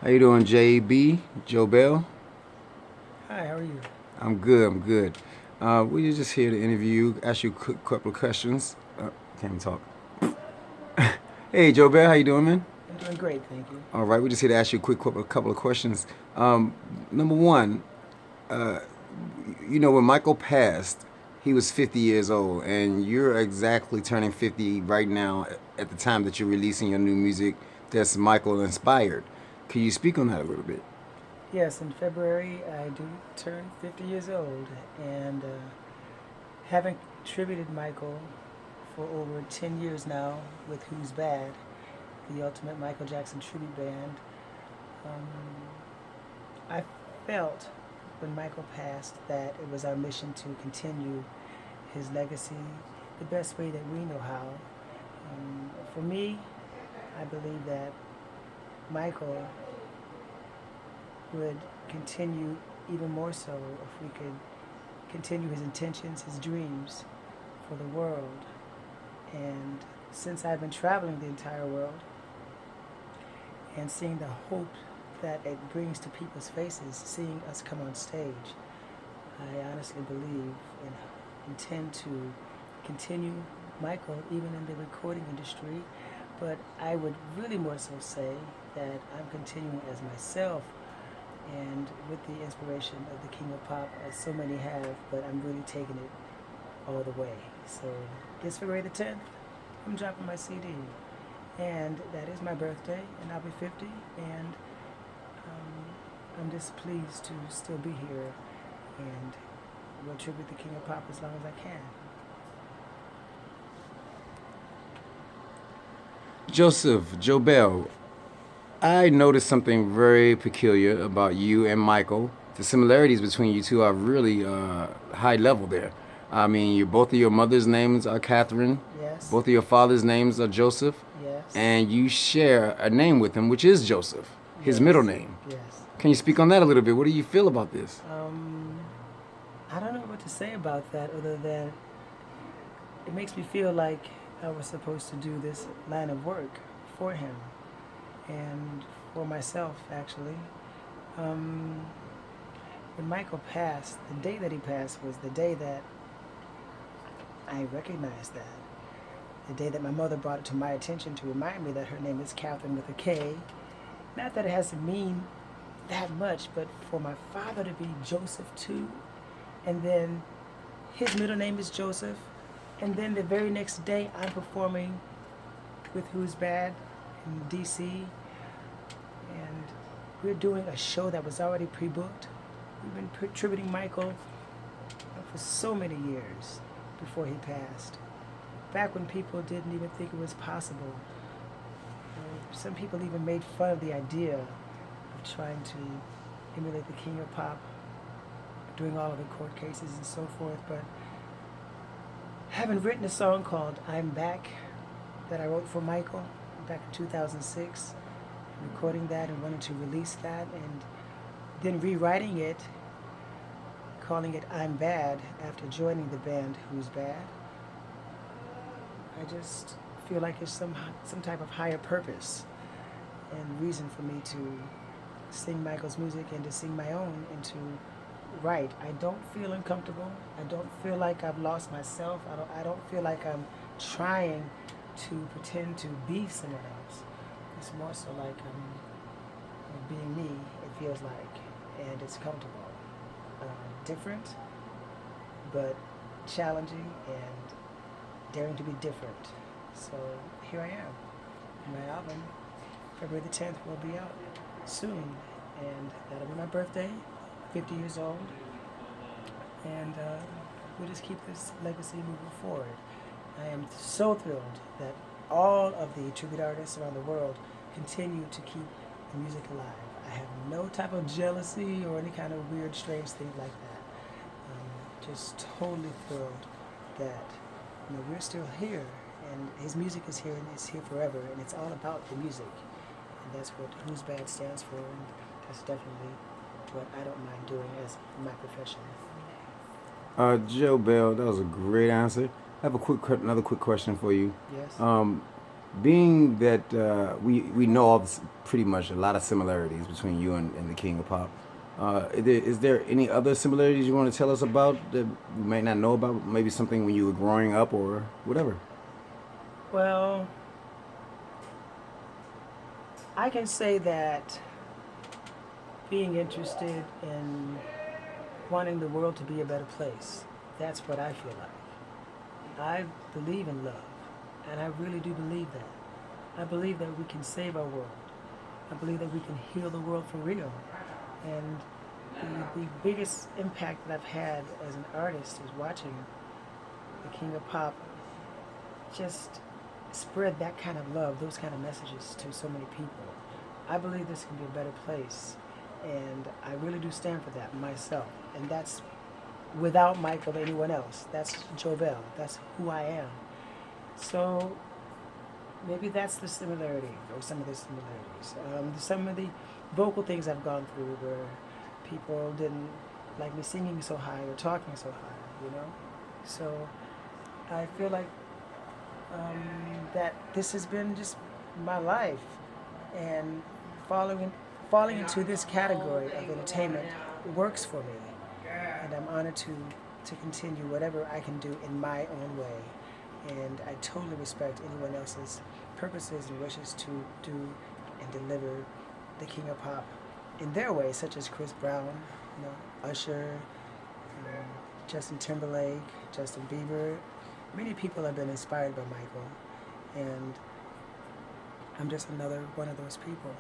How you doing, JB? Jobel? Hi, how are you? I'm good. I'm good. We just here to interview you, ask you a quick couple of questions. Can't even talk. Hey, Jobel, how you doing, man? I'm doing great, thank you. All right, we just here to ask you a couple of questions. Number one, when Michael passed, he was 50 years old, and you're exactly turning 50 right now at the time that you're releasing your new music that's Michael inspired. Can you speak on that a little bit? Yes, in February I do turn 50 years old, and having contributed Michael for over 10 years now with Who's Bad, the ultimate Michael Jackson tribute band, um, I felt when Michael passed that it was our mission to continue his legacy the best way that we know how. For me, I believe that Michael would continue even more so if we could continue his intentions, his dreams for the world. And since I've been traveling the entire world and seeing the hope that it brings to people's faces, seeing us come on stage, I honestly believe and intend to continue Michael even in the recording industry. But I would really more so say that I'm continuing as myself and with the inspiration of the King of Pop, as so many have, but I'm really taking it all the way. So this February the 10th, I'm dropping my CD, and that is my birthday, and I'll be 50, and I'm just pleased to still be here, and will tribute the King of Pop as long as I can. Joseph, Jobel, I noticed something very peculiar about you and Michael. The similarities between you two are really high level there. I mean, both of your mother's names are Catherine, Yes, both of your father's names are Joseph, yes, and you share a name with him, which is Joseph, his middle yes, name. yes, Can you speak yes. on that a little bit? What do you feel about this? Um, I don't know what to say about that other than it makes me feel like I was supposed to do this line of work for him and for myself, actually. Um, when Michael passed, the day that he passed was the day that I recognized that. The day that my mother brought it to my attention to remind me that her name is Catherine with a K. Not that it has to mean that much, but for my father to be Joseph too, and then his middle name is Joseph, and then the very next day I'm performing with Who's Bad in DC, and we're doing a show that was already pre-booked. We've been tributing Michael for so many years before he passed. Back when people didn't even think it was possible. Some people even made fun of the idea of trying to emulate the King of Pop, doing all of the court cases and so forth. But having written a song called I'm Back that I wrote for Michael back in 2006, recording that and wanting to release that, and then rewriting it, calling it I'm Bad after joining the band Who's Bad. I just feel like there's some type of higher purpose and reason for me to sing Michael's music and to sing my own and to write. I don't feel uncomfortable. I don't feel like I've lost myself. I don't feel like I'm trying to pretend to be someone else. It's more so like being me, it feels like, and it's comfortable. Different, but challenging and daring to be different. So here I am. My album, February the 10th, will be out soon, and that'll be my birthday, 50 years old, and we'll just keep this legacy moving forward. I am so thrilled that all of the tribute artists around the world continue to keep the music alive. I have no type of jealousy or any kind of weird, strange thing like that. Just totally thrilled that we're still here, and his music is here and it's here forever, and it's all about the music, and that's what Who's Bad stands for, and that's definitely what I don't mind doing as my profession. Joe Bell, that was a great answer. I have another quick question for you. Yes. Being that we know of pretty much a lot of similarities between you and the King of Pop, is there any other similarities you want to tell us about that we might not know about? Maybe something when you were growing up or whatever. Well, I can say that being interested in wanting the world to be a better place, that's what I feel like. I believe in love, and I really do believe that. I believe that we can save our world. I believe that we can heal the world for real. And the biggest impact that I've had as an artist is watching the King of Pop just spread that kind of love, those kind of messages to so many people. I believe this can be a better place, and I really do stand for that myself. And that's without Michael or anyone else. That's Jobel. That's who I am. So maybe that's the similarity, or some of the similarities. Some of the vocal things I've gone through where people didn't like me singing so high or talking so high, you know? So I feel like that this has been just my life, and following, falling into this category of entertainment works for me, and I'm honored to continue whatever I can do in my own way. And I totally respect anyone else's purposes and wishes to do and deliver the King of Pop in their way, such as Chris Brown, you know, Usher, Justin Timberlake, Justin Bieber. Many people have been inspired by Michael, and I'm just another one of those people.